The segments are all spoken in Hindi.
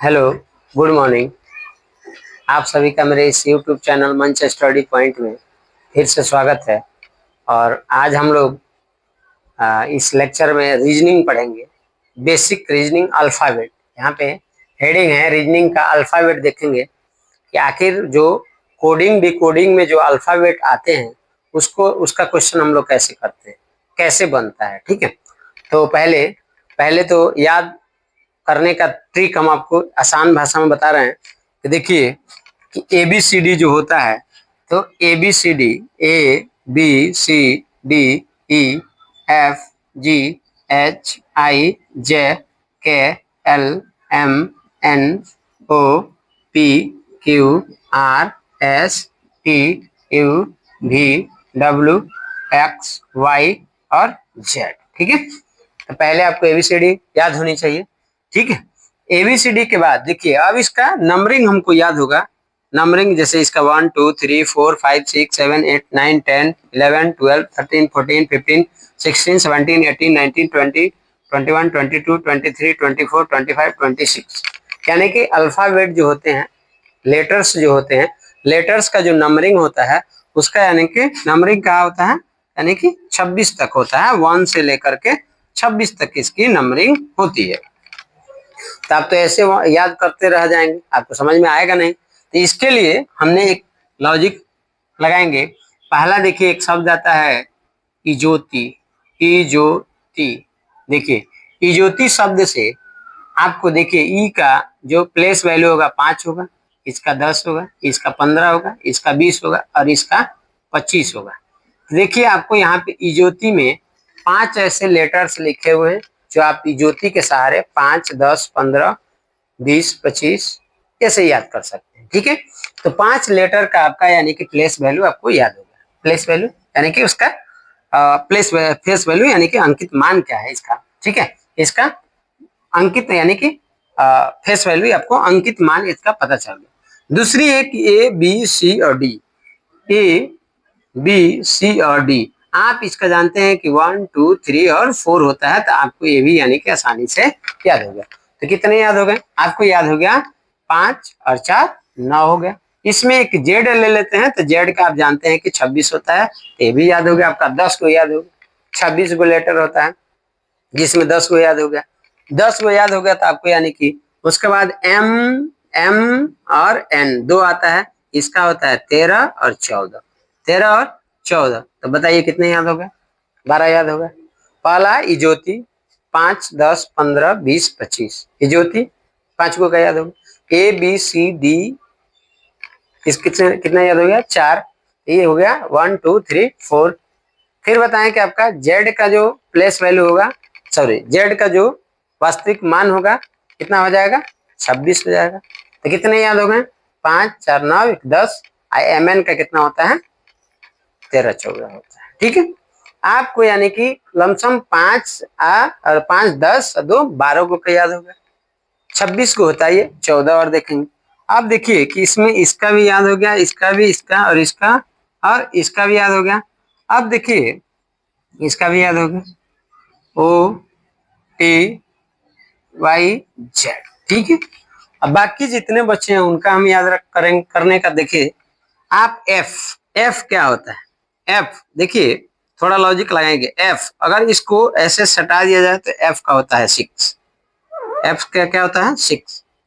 Hello, good morning. आप सभी का मेरे इस यूट्यूब चैनल मंच स्टडी पॉइंट में फिर से स्वागत है। और आज हम लोग इस लेक्चर में रीजनिंग पढ़ेंगे, बेसिक रीजनिंग अल्फ़ाबेट। यहाँ पे हेडिंग है रीजनिंग का अल्फ़ाबेट। देखेंगे कि आखिर जो कोडिंग डिकोडिंग में जो अल्फ़ाबेट आते हैं उसका क्वेश्चन हम लोग कैसे करते हैं, कैसे बनता है। ठीक है, तो पहले पहले तो याद करने का ट्रिक हम आपको आसान भाषा में बता रहे हैं। तो देखिए कि ए बी सी डी जो होता है, तो A B C D, A B C D, E F G H I J K L M N O P Q R S T U V W X Y और जेड। ठीक है, तो पहले आपको एबीसीडी याद होनी चाहिए। ठीक है, एबीसीडी के बाद देखिए अब इसका नंबरिंग हमको याद होगा। नंबरिंग जैसे इसका 1 2 3 4 5 6 7 8 9 10 11 12 13 14 15 16 17 18 19 20 21 22 23 24 25 26, यानी कि अल्फाबेट जो होते हैं, लेटर्स जो होते हैं, लेटर्स का जो नंबरिंग होता है उसका यानी कि नंबरिंग कहाँ होता है, यानी कि 26 तक होता है। 1 से लेकर के 26 तक इसकी नंबरिंग होती है। तो आप तो ऐसे याद करते रह जाएंगे, आपको समझ में आएगा नहीं। तो इसके लिए हमने एक लॉजिक लगाएंगे। पहला देखिए एक शब्द आता है इजोती। इजोती, देखिए इजोती शब्द से आपको देखिए ई का जो प्लेस वैल्यू होगा 5 होगा, इसका 10 होगा, इसका 15 होगा, इसका 20 होगा और इसका 25 होगा। देखिए आपको यहाँ पे इजोती में 5 ऐसे लेटर्स लिखे हुए हैं जो आप इजोती के सहारे 5, 10, 15, 20, 25 ऐसे याद कर सकते हैं। ठीक है, तो 5 लेटर का आपका यानी कि प्लेस वैल्यू आपको याद होगा। प्लेस वैल्यू यानी कि उसका फेस वैल्यू यानी कि अंकित मान क्या है इसका। ठीक है, इसका अंकित यानी कि फेस वैल्यू आपको अंकित मान इसका पता चल गया। दूसरी है कि ए बी सी और डी। ए बी सी और डी आप इसका जानते हैं कि 1 2 3 और 4 होता है, तो आपको ये भी यानी कि आसानी से याद हो गया। तो कितने याद हो गए आपको? याद हो गया 5 और 4 9 हो गया। इसमें एक जेड ले लेते हैं, तो जेड का आप जानते हैं कि 26 होता है, तो ये भी याद हो गया आपका। 10 को याद हो गया, 26 गो लेटर होता है जिसमें 10 को याद हो गया। 10 को याद हो गया तो आपको यानी कि उसके बाद एम और एन 2 आता है, इसका होता है 13 और 14। 13 और 14, तो बताइए कितने याद हो गए? 12 याद हो गए। पहला इजोती 5 10 15 20 25, इजोती 5 को क्या याद होगा? ए बी सी डी, इस कितना याद हो गया? 4। ये हो गया 1 2 3 4। फिर बताएं कि आपका जेड का जो प्लेस वैल्यू होगा, सॉरी जेड का जो वास्तविक मान होगा कितना हो जाएगा? 26 हो जाएगा। तो कितने याद हो गए? 5 4 9 1 10। एम एन का कितना होता है? 13 14 होता है। ठीक है, आपको यानी कि लमसम 5 और 5 10 और 2 12 को क्या याद होगा? 26 को होता है ये 14 और देखेंगे। आप देखिए कि इसमें इसका भी याद हो गया, इसका भी, इसका और इसका और इसका भी याद हो गया। अब देखिए इसका भी याद हो गया, ओ टी वाई जेड। ठीक है, अब बाकी जितने बच्चे हैं उनका हम याद रख करें करने का। देखिए आप एफ, एफ क्या होता है? एफ देखिए थोड़ा लॉजिक लगाएंगे। एफ अगर इसको ऐसे सटा दिया जाए तो एफ का होता है 6। एफ का क्या होता है? 6।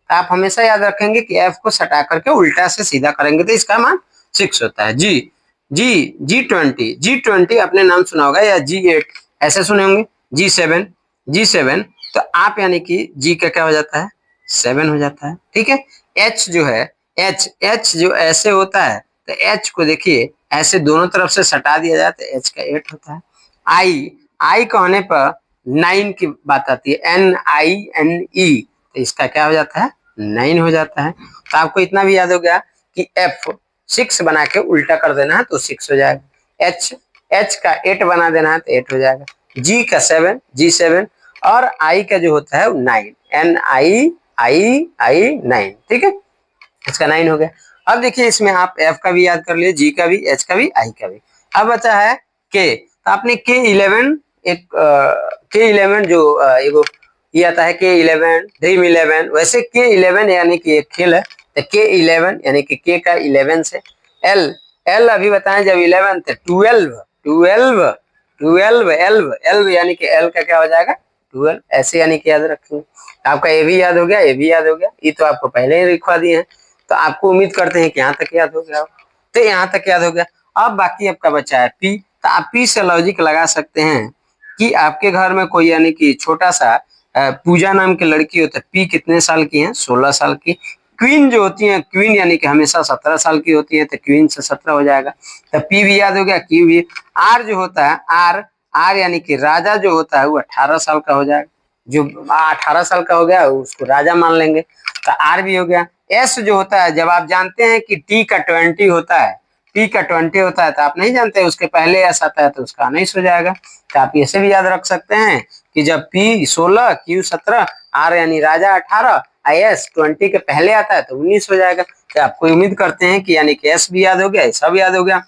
तो आप हमेशा याद रखेंगे कि एफ को सटा करके उल्टा से सीधा करेंगे तो इसका मान 6 होता है। जी जी G20, G20 आपने नाम सुना होगा, या G8 ऐसे सुने होंगे। G7, G7, तो आप यानी कि जी का क्या हो जाता है? 7 हो जाता है। ठीक है, एच जो है, एच जो ऐसे होता है, तो एच को देखिए ऐसे दोनों तरफ से सटा दिया जाए तो एच का 8 होता है। आई का होने पर 9 की बात आती है, NINE, तो इसका क्या हो जाता है? 9 हो जाता है। तो आपको इतना भी याद हो गया कि एफ 6 बना के उल्टा कर देना है तो 6 हो जाएगा। एच का 8 बना देना है तो 8 हो जाएगा। जी का 7, G7, और आई का जो होता है 9, NII 9। ठीक है, इसका 9 हो गया। अब देखिए इसमें आप एफ का भी याद कर लिए, जी का भी, एच का भी, आई का भी। अब बचा है के, तो आपने K11, एक K11 जो एगो ये आता है K11 ड्रीम 11। वैसे K11 यानी कि एक खेल है, तो K11 यानी कि K का 11 से L L अभी बताएं जब 11 थे 12 12 12 L यानी कि L का क्या हो जाएगा 12, ऐसे यानी कि याद रखेंगे। आपका ये भी याद हो गया, ये भी याद हो गया, ये तो आपको पहले ही लिखवा दिए हैं, तो आपको उम्मीद करते हैं कि यहाँ तक याद हो गया। तो यहाँ तक याद हो गया। अब बाकी आपका बचा है P, तो आप P से लॉजिक लगा सकते हैं कि आपके घर में कोई यानी कि छोटा सा पूजा नाम की लड़की हो, तो P कितने साल की है 16 साल की। क्वीन जो होती है, क्वीन यानी कि हमेशा 17 साल की होती है, तो क्वीन से 17 हो जाएगा। तो P भी याद हो गया, Q भी। R जो होता है R यानी कि राजा जो होता है वो 18 साल का हो जाएगा। जो 18 साल का हो गया उसको राजा मान लेंगे, तो R भी हो गया। S जो होता है, जब आप जानते हैं कि T का 20 होता है, T का 20 होता है, तो आप नहीं जानते उसके पहले S आता है तो उसका 19 हो जाएगा। तो आप ऐसे भी याद रख सकते हैं कि जब P 16 Q 17 R यानी राजा 18 S 20 के पहले आता है तो 19 हो जाएगा। तो आपको उम्मीद करते हैं कि यानी कि S भी याद हो गया, सब याद हो गया।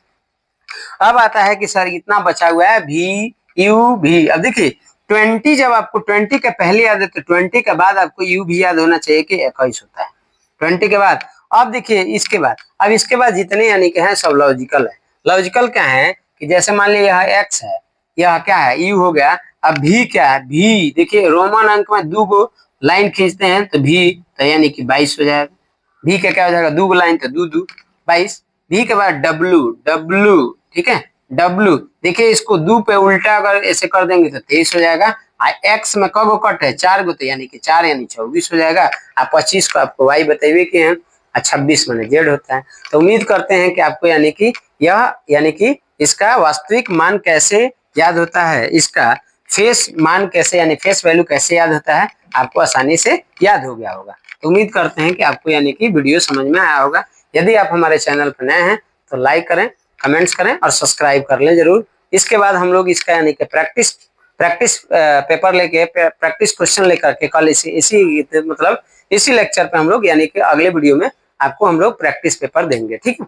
अब आता है कि सर इतना बचा हुआ है V U V। अब देखिए 20, जब आपको 20 के पहले याद है तो 20 के बाद आपको U भी याद होना चाहिए कि 21 होता है 20 के बाद। अब देखिए इसके बाद, अब इसके बाद जितने यानी कि हैं सब लॉजिकल है। लॉजिकल क्या है कि जैसे मान लीजिए यह X है, यह क्या है U हो गया। अब V क्या है, V देखिए रोमन अंक में 2 को लाइन खींचते हैं तो V, तो यानी कि 22 हो जाएगा। V का क्या हो जाएगा 2 लाइन तो 2 2 22। V के बाद W, ठीक है W, देखिए इसको 2 पे उल्टा अगर ऐसे कर देंगे तो 23 हो जाएगा। X में कब कट है 4 गो, तो यानी कि 4 यानी 24 हो जाएगा। 25 को आपको Y बताइए कि हैं, 26 माने Z होता है। तो उम्मीद करते हैं कि आपको यानी कि यह यानी कि इसका वास्तविक मान कैसे याद होता है, इसका फेस मान कैसे यानी फेस वैल्यू कैसे याद होता है, आपको आसानी से याद हो गया होगा। तो उम्मीद करते हैं कि आपको यानी कि वीडियो समझ में आया होगा। यदि आप हमारे चैनल पर नए हैं तो लाइक करें, कमेंट्स करें और सब्सक्राइब कर लें जरूर। इसके बाद हम लोग इसका यानी कि प्रैक्टिस पेपर लेके प्रैक्टिस क्वेश्चन लेकर के कल इसी लेक्चर पे हम लोग यानी कि अगले वीडियो में आपको हम लोग प्रैक्टिस पेपर देंगे, ठीक है।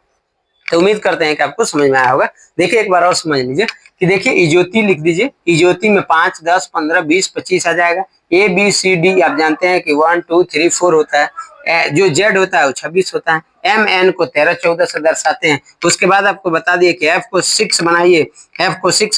तो उम्मीद करते हैं कि आपको समझ में आया होगा। देखिए एक बार और समझ लीजिए कि देखिए इजोती लिख दीजिए, इजोती में 5 10 15 20 25 आ जाएगा। ABCD आप जानते हैं कि 1 2 3 4 होता है। जो Z होता है वो 26 होता है। MN को 13 14 से दर्शाते हैं। उसके बाद आपको बता दिए कि F को 6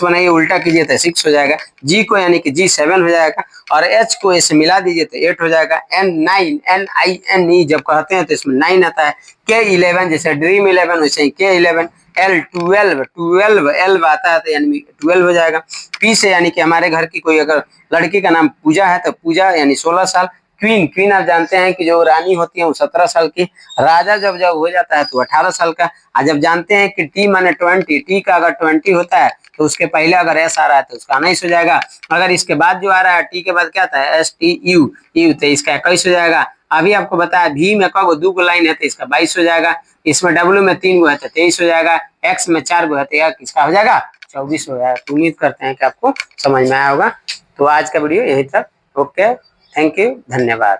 बनाइए, उल्टा कीजिए तो 6 हो जाएगा। G को यानी कि G 7 हो जाएगा और H को ऐसे मिला दीजिए तो 8 हो जाएगा। N 9 NINE जब कहते हैं तो इसमें 9 आता है। K11 जैसे ड्रीम 11 वैसे ही K11। L 12 आता है तो यानी 12 हो जाएगा। P से यानी कि हमारे घर की कोई अगर लड़की का नाम पूजा है तो पूजा यानी 16 साल। क्वीन आप जानते हैं कि जो रानी होती है वो 17 साल की। राजा जब हो जाता है तो 18 साल का। जब जानते हैं कि T माने 20, T का अगर 20 होता है तो उसके पहले अगर S आ रहा है तो उसका 19 हो जाएगा। अगर इसके बाद जो आ रहा है T के बाद क्या आता है STU तो इसका 21 हो जाएगा। अभी आपको बताया V में कब 2 गो लाइन है तो इसका 22 हो जाएगा। इसमें W में 3 गो है तो 23 हो जाएगा। X में 4 गो है तो किसका हो जाएगा 24 हो जाएगा। तो उम्मीद करते हैं कि आपको समझ में आया होगा। तो आज का वीडियो यहीं तक। ओके, थैंक यू, धन्यवाद।